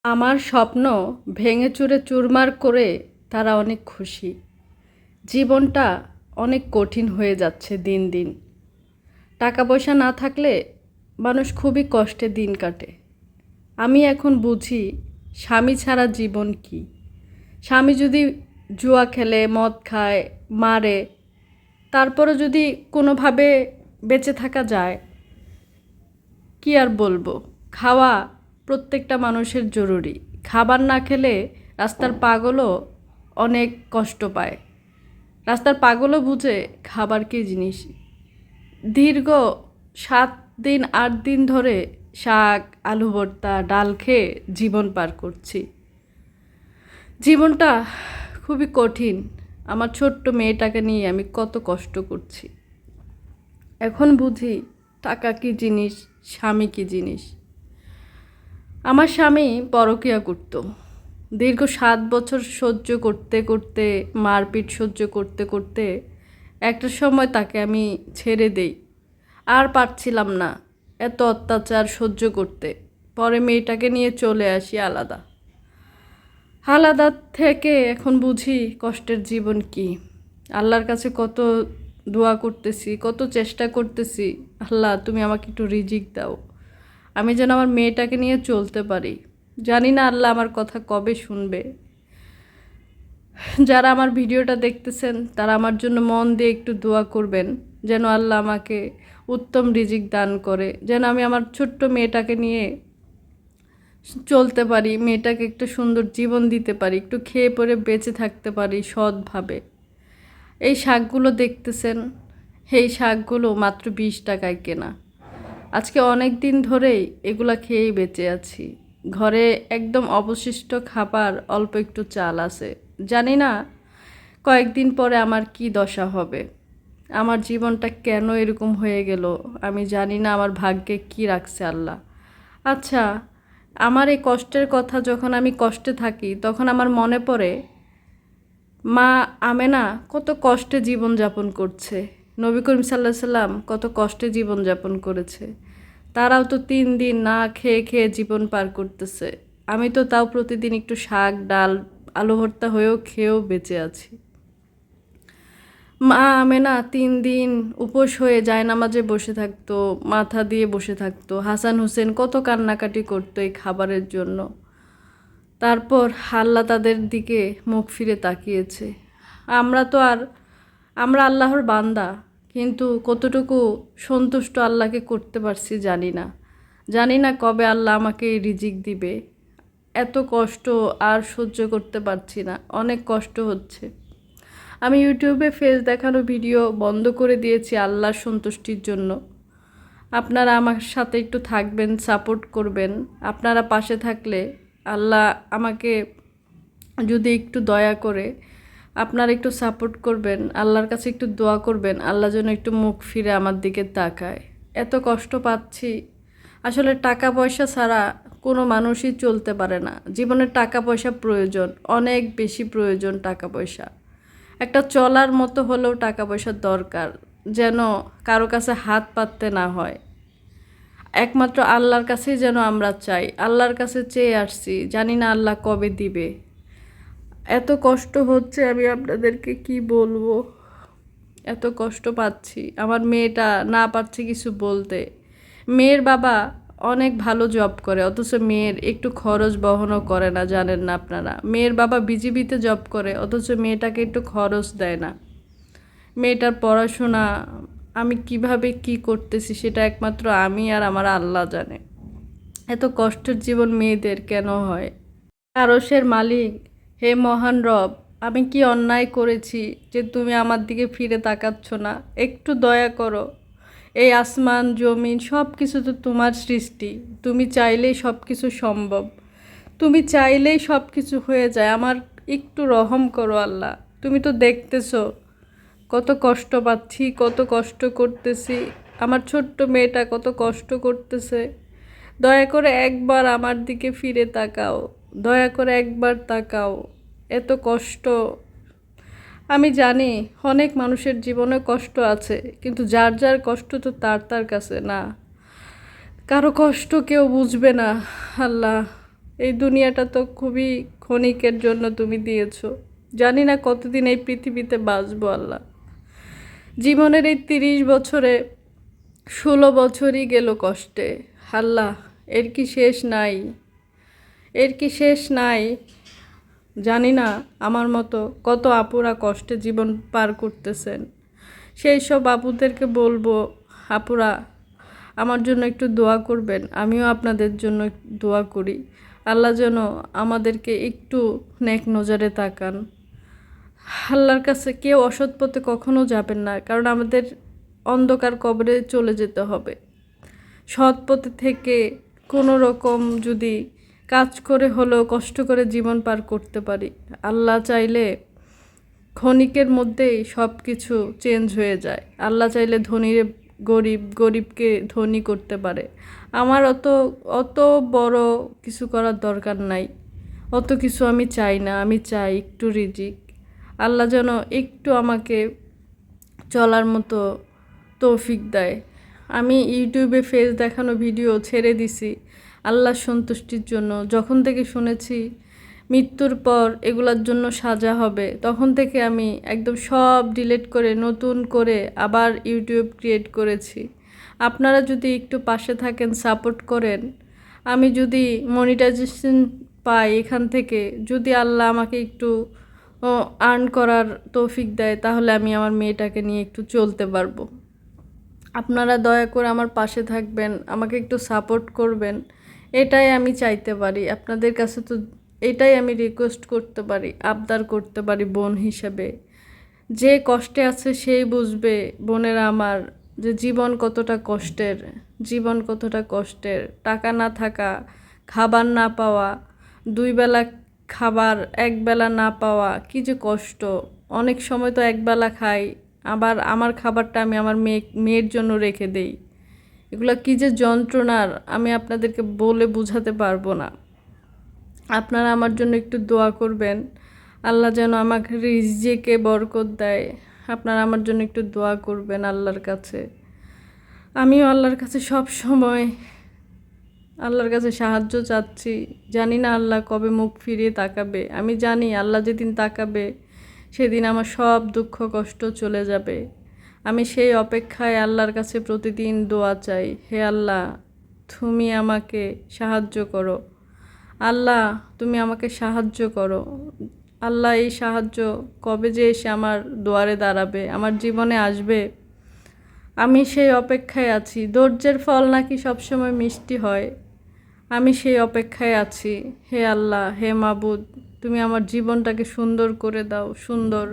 আমার স্বপ্ন ভেঙে চুরে চুরমার করে তারা অনেক খুশি। জীবনটা অনেক কঠিন হয়ে যাচ্ছে দিন দিন। টাকা পয়সা না থাকলে মানুষ খুবই কষ্টে দিন কাটে। আমি এখন বুঝি স্বামী ছাড়া জীবন কি। স্বামী যদি জুয়া খেলে, মদ খায়, মারে, তারপরে যদি কোনোভাবে বেঁচে থাকা যায়, কি আর বলবো। খাওয়া প্রত্যেকটা মানুষের জরুরি। খাবার না খেলে রাস্তার পাগলও অনেক কষ্ট পায়। রাস্তার পাগলও বুঝে খাবার কী জিনিস। দীর্ঘ 7 দিন 8 দিন ধরে শাক, আলু ভর্তা, ডাল খেয়ে জীবন পার করছি। জীবনটা খুবই কঠিন। আমার ছোট্ট মেয়েটাকে নিয়ে আমি কত কষ্ট করছি। এখন বুঝি টাকা কী জিনিস, স্বামী কী জিনিস। আমার স্বামী পরকীয়া করত। দীর্ঘ 7 বছর সহ্য করতে করতে, মারপিট সহ্য করতে করতে একটা সময় তাকে আমি ছেড়ে দেই। আর পারছিলাম না এত অত্যাচার সহ্য করতে। পরে মেয়েটাকে নিয়ে চলে আসি আলাদা। আলাদা থেকে এখন বুঝি কষ্টের জীবন কি। আল্লাহর কাছে কত দোয়া করতেছি, কত চেষ্টা করতেছি, আল্লাহ তুমি আমাকে একটু রিজিক দাও, আমি যেন আমার মেয়েটাকে নিয়ে চলতে পারি। জানি না আল্লাহ আমার কথা কবে শুনবে। যারা আমার ভিডিওটা দেখতেছেন তারা আমার জন্য মন দিয়ে একটু দোয়া করবেন, যেন আল্লাহ আমাকে উত্তম রিজিক দান করে, যেন আমি আমার ছোট্ট মেয়েটাকে নিয়ে চলতে পারি, মেয়েটাকে একটু সুন্দর জীবন দিতে পারি, একটু খেয়ে পরে বেঁচে থাকতে পারি সৎভাবে। এই শাকগুলো দেখতেছেন, এই শাকগুলো মাত্র 20 টাকায় কেনা। আজকে অনেক দিন ধরেই এগুলা খেয়েই বেঁচে আছি। ঘরে একদম অবশিষ্ট খাবার, অল্প একটু চাল আছে। জানি না কয়েকদিন পরে আমার কি দশা হবে। আমার জীবনটা কেন এরকম হয়ে গেল আমি জানি না, আমার ভাগ্যে কি রাখছে আল্লাহ। আচ্ছা, আমার এই কষ্টের কথা যখন আমি কষ্টে থাকি তখন আমার মনে পড়ে মা আমেনা কত কষ্টে জীবনযাপন করছে, নবী করিম সাল্লাহ সাল্লাম কত কষ্টে জীবনযাপন করেছে। তারাও তো 3 দিন না খেয়ে খেয়ে জীবন পার করতেছে। আমি তো তাও প্রতিদিন একটু শাক, ডাল, আলু ভর্তা হয়েও খেয়েও বেঁচে আছি। মা আমেনা 3 দিন উপোস হয়ে জায়নামাজে বসে থাকতো, মাথা দিয়ে বসে থাকতো। হাসান হোসেন কত কান্নাকাটি করতো এই খাবারের জন্য। তারপর আল্লাহ তাদের দিকে মুখ ফিরে তাকিয়েছে। আমরা আল্লাহর বান্দা, কিন্তু কতটুকু সন্তুষ্ট আল্লাহকে করতে পারছি জানি না। জানি না কবে আল্লাহ আমাকে এই রিজিক দিবে। এত কষ্ট আর সহ্য করতে পারছি না, অনেক কষ্ট হচ্ছে। আমি ইউটিউবে ফেস দেখানো ভিডিও বন্ধ করে দিয়েছি আল্লাহর সন্তুষ্টির জন্য। আপনারা আমার সাথে একটু থাকবেন, সাপোর্ট করবেন। আপনারা পাশে থাকলে আল্লাহ আমাকে যদি একটু দয়া করে আপনারা একটু সাপোর্ট করবেন, আল্লাহর কাছে একটু দোয়া করবেন, আল্লাহ যেন একটু মুখ ফিরে আমার দিকে তাকায়। এত কষ্ট পাচ্ছি। আসলে টাকা পয়সা ছাড়া কোনো মানুষই চলতে পারে না। জীবনে টাকা পয়সা প্রয়োজন, অনেক বেশি প্রয়োজন টাকা পয়সা। একটা চলার মতো হলেও টাকা পয়সার দরকার, যেন কারো কাছে হাত পাততে না হয়। একমাত্র আল্লাহর কাছেই যেন আমরা চাই, আল্লাহর কাছে চেয়ে আসছি, জানি না আল্লাহ কবে দিবে। এত কষ্ট হচ্ছে আমি আপনাদেরকে কি বলবো। এত কষ্ট পাচ্ছি। আমার মেয়েটা না পারছে কিছু বলতে। মেয়ের বাবা অনেক ভালো জব করে, অথচ মেয়ের একটু খরচ বহনও করে না। জানেন না আপনারা, মেয়ের বাবা বিজিবিতে জব করে, অথচ মেয়েটাকে একটু খরচ দেয় না। মেয়েটার পড়াশোনা আমি কিভাবে কি করতেছি সেটা একমাত্র আমি আর আমার আল্লাহ জানে। এত কষ্টের জীবন মেয়েদের কেন হয়? আরশের মালিক, হে মহান রব, আমি কি অন্যায় করেছি যে তুমি আমার দিকে ফিরে তাকাচ্ছ না? একটু দয়া করো। এই আসমান জমিন সব কিছু তো তোমার সৃষ্টি। তুমি চাইলেই সব কিছু সম্ভব। তুমি চাইলেই সব কিছু হয়ে যায়। আমার একটু রহম করো আল্লাহ। তুমি তো দেখতেছো কত কষ্ট পাচ্ছি, কত কষ্ট করতেছি। আমার ছোট্ট মেয়েটা কত কষ্ট করতেছে। দয়া করে একবার আমার দিকে ফিরে তাকাও, দয়া করে একবার তাকাও। এত কষ্ট। আমি জানি অনেক মানুষের জীবনে কষ্ট আছে, কিন্তু যার যার কষ্ট তো তার তার কাছে না। কারো কষ্ট কেউ বুঝবে না। আল্লাহ এই দুনিয়াটা তো খুবই ক্ষণিকের জন্য তুমি দিয়েছো। জানি না কতদিন এই পৃথিবীতে বাঁচবো আল্লাহ। জীবনের এই 30 বছরে 16 বছরই গেল কষ্টে। আল্লাহ, এর কি শেষ নাই? এর কি শেষ নাই? জানি না আমার মতো কত আপুরা কষ্টে জীবন পার করতেছেন। সেই সব আপুদেরকে বলবো, আপুরা আমার জন্য একটু দোয়া করবেন। আমিও আপনাদের জন্য দোয়া করি। আল্লাহ যেন আমাদেরকে একটু নেক নজরে তাকান। আল্লাহর কাছে কেউ অসৎ পথে কখনো যাবেন না, কারণ আমাদের অন্ধকার কবরে চলে যেতে হবে। সৎ পথে থেকে কোনো রকম যদি কাজ করে হলেও কষ্ট করে জীবন পার করতে পারি, আল্লাহ চাইলে ক্ষণিকের মধ্যেই সব কিছু চেঞ্জ হয়ে যায়। আল্লাহ চাইলে ধনীর গরিব, গরিবকে ধনী করতে পারে। আমার অত অত বড় কিছু করার দরকার নাই, অত কিছু আমি চাই না। আমি চাই একটু রিজিক। আল্লাহ যেন একটু আমাকে চলার মতো তৌফিক দেয়। আমি ইউটিউবে ফেস দেখানো ভিডিও ছেড়ে দিছি আল্লাহর সন্তুষ্টির জন্য। যখন থেকে শুনেছি মৃত্যুর পর এগুলোর জন্য সাজা হবে, তখন থেকে আমি একদম সব ডিলিট করে নতুন করে আবার ইউটিউব ক্রিয়েট করেছি। আপনারা যদি একটু পাশে থাকেন, সাপোর্ট করেন, আমি যদি মনিটাইজেশন পাই এখান থেকে, যদি আল্লাহ আমাকে একটু আর্ন করার তৌফিক দেয়, তাহলে আমি আমার মেয়েটাকে নিয়ে একটু চলতে পারবো। আপনারা দয়া করে আমার পাশে থাকবেন, আমাকে একটু সাপোর্ট করবেন, এটাই আমি চাইতে পারি। আপনাদের কাছে তো এটাই আমি রিকোয়েস্ট করতে পারি, আবদার করতে পারি বোন হিসেবে। যে কষ্টে আছে সেই বুঝবে বোনেরা আমার, যে জীবন কতটা কষ্টের। জীবন কতটা কষ্টের। টাকা না থাকা, খাবার না পাওয়া, 2 বেলা খাবার 1 বেলা না পাওয়া, কি যে কষ্ট। অনেক সময় তো 1 বেলা খাই, আবার আমার খাবারটা আমি আমার মেয়ের জন্য রেখে দেই। এগুলো কি যে যন্ত্রণার, আমি আপনাদেরকে বলে বোঝাতে পারবো না। আপনারা আমার জন্য একটু দোয়া করবেন, আল্লাহ যেন আমাকে রিজিকে বরকত দেয়। আপনারা আমার জন্য একটু দোয়া করবেন আল্লাহর কাছে। আমিও আল্লাহর কাছে সব সময় আল্লাহর কাছে সাহায্য চাচ্ছি। জানি না আল্লাহ কবে মুখ ফিরিয়ে তাকাবে। আমি জানি আল্লাহ যেদিন তাকাবে সেদিন আমার সব দুঃখ কষ্ট চলে যাবে। আমি সেই অপেক্ষায় আল্লাহর কাছে প্রতিদিন দোয়া চাই, হে আল্লাহ তুমি আমাকে সাহায্য করো। আল্লাহ তুমি আমাকে সাহায্য করো। আল্লাহ এই সাহায্য কবে যে এসে আমার দুয়ারে দাঁড়াবে, আমার জীবনে আসবে, আমি সেই অপেক্ষায় আছি। ধৈর্যের ফল নাকি সবসময় মিষ্টি হয়, আমি সেই অপেক্ষায় আছি। হে আল্লাহ, হে মাবুদ, তুমি আমার জীবনটাকে সুন্দর করে দাও, সুন্দর।